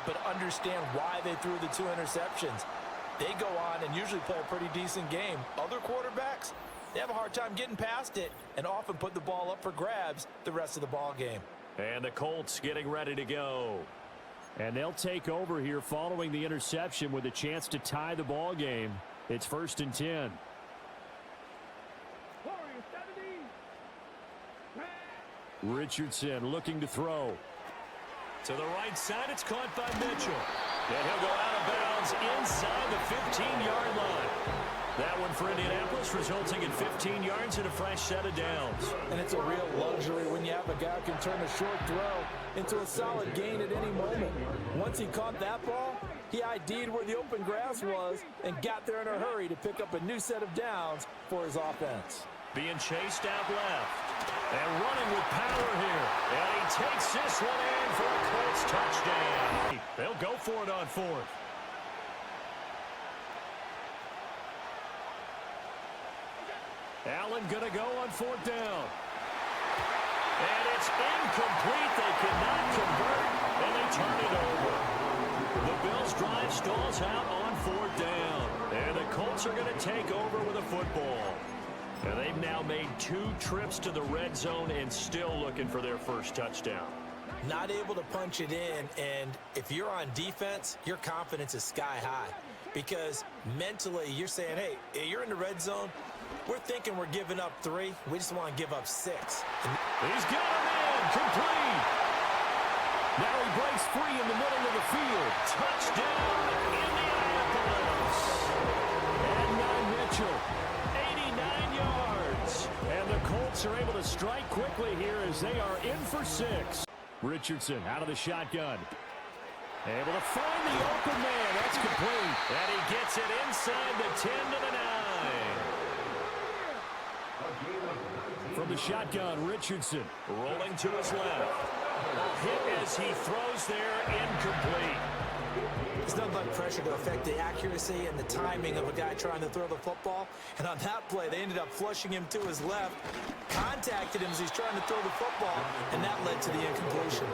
but understand why they threw the 2 interceptions. They go on and usually play a pretty decent game. Other quarterbacks, they have a hard time getting past it and often put the ball up for grabs the rest of the ball game. And the Colts getting ready to go. And they'll take over here following the interception with a chance to tie the ball game. It's 1st and 10. Richardson looking to throw. To the right side, it's caught by Mitchell. And he'll go out of bounds inside the 15-yard line. That one for Indianapolis, resulting in 15 yards and a fresh set of downs. And it's a real luxury when you have a guy who can turn a short throw into a solid gain at any moment. Once he caught that ball, he ID'd where the open grass was and got there in a hurry to pick up a new set of downs for his offense. Being chased out left. And running with power here. And he takes this one in for a Colts touchdown. They'll go for it on 4th. Allen going to go on 4th down. And it's incomplete. They cannot convert, and they turn it over. The Bills' drive stalls out on 4th down. And the Colts are going to take over with a football. And they've now made 2 trips to the red zone and still looking for their first touchdown. Not able to punch it in, and if you're on defense, your confidence is sky high. Because mentally, you're saying, hey, you're in the red zone. We're thinking we're giving up 3. We just want to give up 6. He's got him in. Complete. Now he breaks free in the middle of the field. Touchdown, Indianapolis. And now Mitchell. 89 yards. And the Colts are able to strike quickly here as they are in for 6. Richardson out of the shotgun. Able to find the open man. That's complete. And he gets it inside the 10 to the 9. From the shotgun, Richardson rolling to his left. Hit as he throws there, incomplete. There's nothing but pressure to affect the accuracy and the timing of a guy trying to throw the football. And on that play, they ended up flushing him to his left, contacted him as he's trying to throw the football, and that led to the incompletion.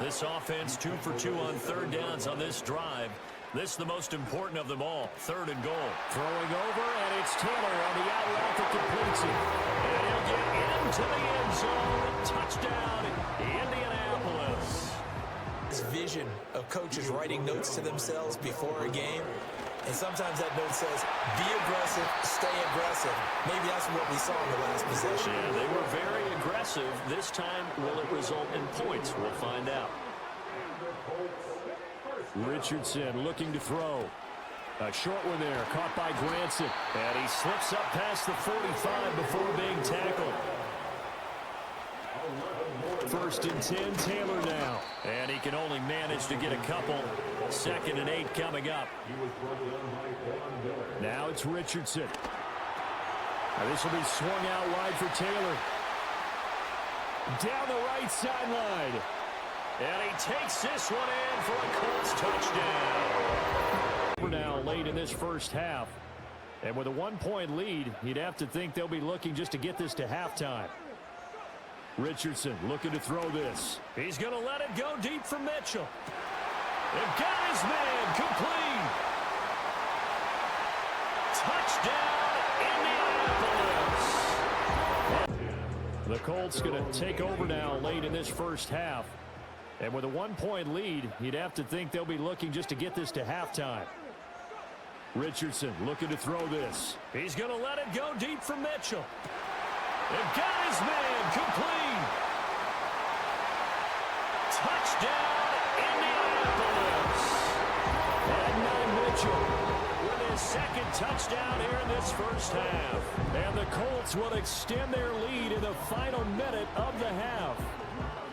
This offense 2 for 2 on 3rd downs on this drive. This is the most important of them all, 3rd and goal. Throwing over, and it's Taylor on the out route that completes it. And he'll get into the end zone. Touchdown, Indianapolis. This vision of coaches writing notes to themselves before a game, and sometimes that note says, be aggressive, stay aggressive. Maybe that's what we saw in the last possession. Yeah, they were very aggressive. This time, will it result in points? We'll find out. Richardson looking to throw. A short one there, caught by Granson. And he slips up past the 45 before being tackled. 1st and 10, Taylor now. And he can only manage to get a couple. 2nd and 8 coming up. Now it's Richardson. Now this will be swung out wide for Taylor. Down the right sideline. And he takes this one in for a Colts touchdown. We're now late in this first half. And with a 1-point lead, you'd have to think they'll be looking just to get this to halftime. Richardson looking to throw this. He's going to let it go deep for Mitchell. They've got his man complete. Touchdown, Indianapolis. The Colts going to take over now late in this first half. And with a 1-point lead, you'd have to think they'll be looking just to get this to halftime. Richardson looking to throw this. He's going to let it go deep for Mitchell. They've got his man complete. Touchdown, Indianapolis. And now Mitchell with his 2nd touchdown here in this first half. And the Colts will extend their lead in the final minute of the half.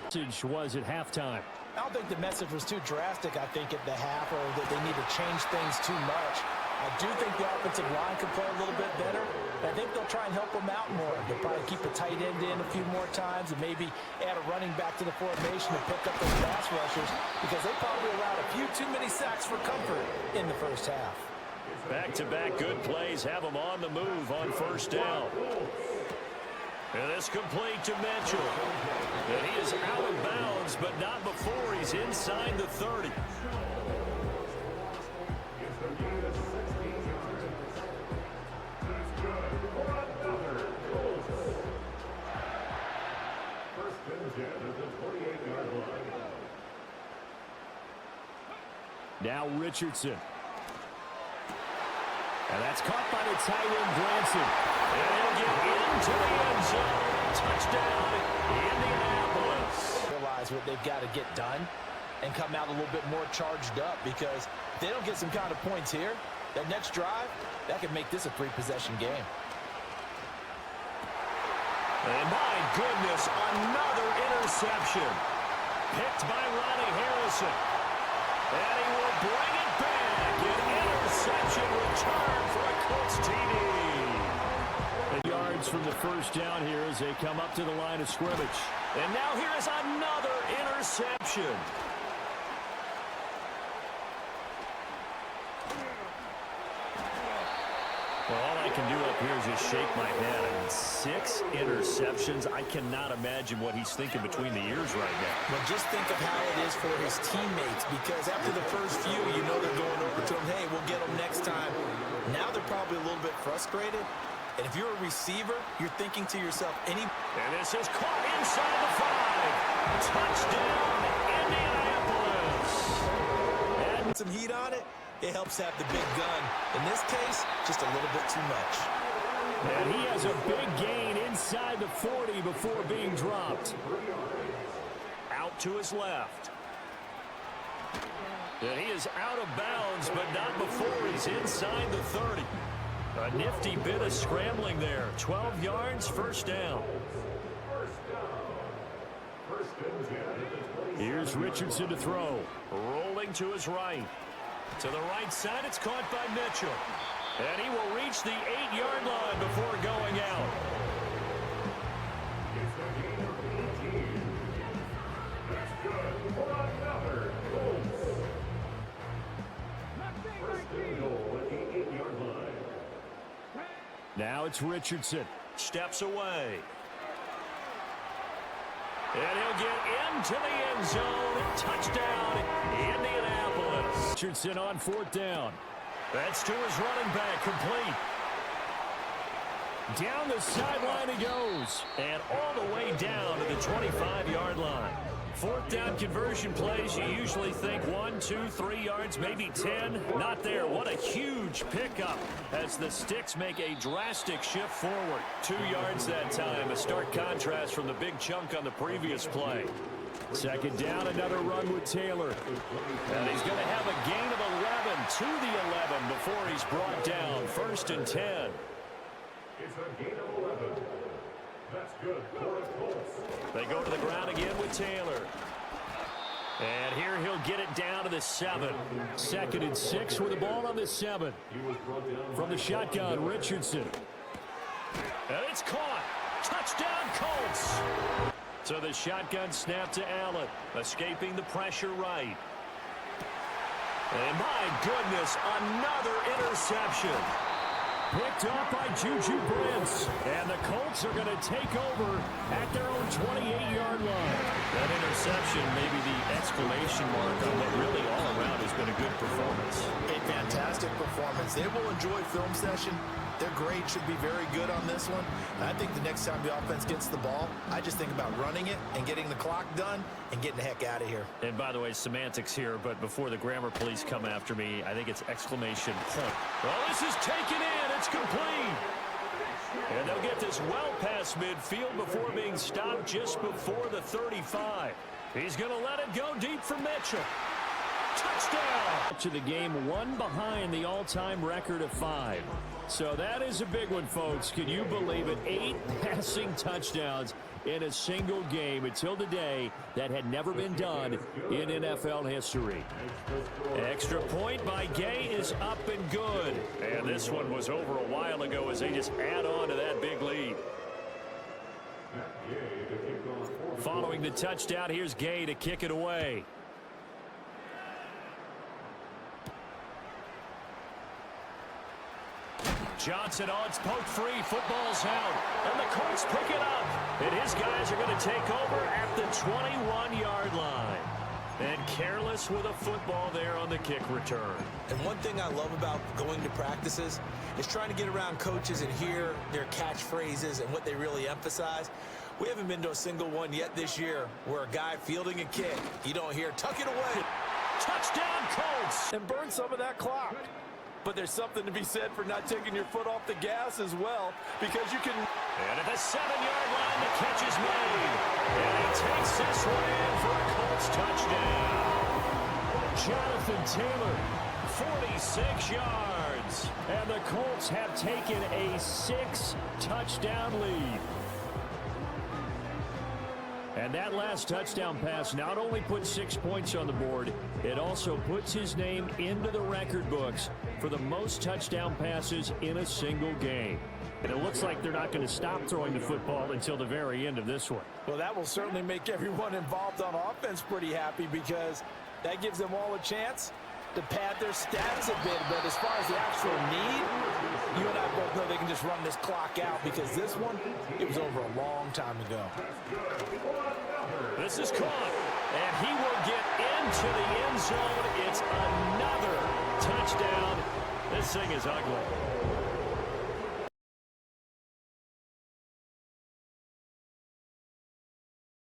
Message was at halftime. I don't think the message was too drastic, I think, at the half, or that they need to change things too much. I do think the offensive line could play a little bit better. I think they'll try and help them out more. They'll probably keep a tight end in a few more times and maybe add a running back to the formation to pick up those pass rushers, because they probably allowed a few too many sacks for comfort in the first half. Back-to-back good plays have them on the move on 1st down. And it's complete to Mitchell. And he is out of bounds, but not before he's inside the 30. Now Richardson. And that's caught by the tight end, Branson. And he'll get into the end zone. Touchdown, Indianapolis. Realize what they've got to get done and come out a little bit more charged up, because if they don't get some kind of points here, that next drive, that could make this a 3-possession game. And my goodness, another interception. Picked by Ronnie Harrison. And he will bring it back. An interception return for a Colts TD. And yards from the first down here as they come up to the line of scrimmage. And now here is another interception. Well, all I can do up here is just shake my head. I mean, 6 interceptions. I cannot imagine what he's thinking between the ears right now. But just think of how it is for his teammates, because after the first few, you know they're going over to him, hey, we'll get them next time. Now they're probably a little bit frustrated. And if you're a receiver, you're thinking to yourself, And this is caught inside the 5. Touchdown, Indianapolis. And some heat on it. It helps have the big gun. In this case, just a little bit too much. And he has a big gain inside the 40 before being dropped. Out to his left. And he is out of bounds, but not before he's inside the 30. A nifty bit of scrambling there. 12 yards, first down. Here's Richardson to throw. Rolling to his right. To the right side, it's caught by Mitchell. And he will reach the 8-yard line before going out. Now it's Richardson. Steps away. And he'll get into the end zone. Touchdown, Indianapolis. Richardson on 4th down. That's to his running back, complete. Down the sideline he goes. And all the way down to the 25-yard line. 4th down conversion plays, you usually think 1, 2, 3 yards, maybe 10. Not there. What a huge pickup as the Sticks make a drastic shift forward. 2 yards that time, a stark contrast from the big chunk on the previous play. 2nd down, another run with Taylor. And he's going to have a gain of 11 to the 11 before he's brought down. 1st and 10. It's a gain of 11. That's good for the Colts. They go to the ground again with Taylor. And here he'll get it down to the 7. 2nd and 6 with the ball on the 7. From the shotgun, Richardson. And it's caught. Touchdown, Colts. So the shotgun snap to Allen. Escaping the pressure right. And my goodness, another interception. Picked up by Juju Brents. And the Colts are going to take over at their own 28-yard line. That interception may be the exclamation mark on what really all around has been a good performance. A fantastic performance. They will enjoy film session. Their grade should be very good on this one. And I think the next time the offense gets the ball, I just think about running it and getting the clock done and getting the heck out of here. And by the way, semantics here, but before the grammar police come after me, I think it's exclamation point. Well, this is taken in. It's complete. And they'll get this well past midfield before being stopped just before the 35. He's going to let it go deep for Mitchell. Touchdown! To the game, 1 behind the all-time record of 5. So that is a big one, folks. Can you believe it? 8 passing touchdowns in a single game. Until today, that had never been done in NFL history. Extra point by Gay is up and good. And this one was over a while ago as they just add on to that big lead. Following the touchdown, here's Gay to kick it away. Johnson on, it's poked free, football's out, and the Colts pick it up. And his guys are going to take over at the 21-yard line. And careless with a football there on the kick return. And one thing I love about going to practices is trying to get around coaches and hear their catchphrases and what they really emphasize. We haven't been to a single one yet this year where a guy fielding a kick, you don't hear, tuck it away. Touchdown, Colts. and burn some of that clock. But there's something to be said for not taking your foot off the gas as well, because you can... And at the 7-yard line, the catch is made. And he takes this one in for a Colts touchdown. Jonathan Taylor, 46 yards. And the Colts have taken a 6-touchdown lead. And that last touchdown pass not only put 6 points on the board, it also puts his name into the record books for the most touchdown passes in a single game. And it looks like they're not going to stop throwing the football until the very end of this one. Well, that will certainly make everyone involved on offense pretty happy, because that gives them all a chance to pad their stats a bit. But as far as the actual need, you and I both know they can just run this clock out, because this one, it was over a long time ago. This is caught, and he will get into the end zone. It's another touchdown. This thing is ugly.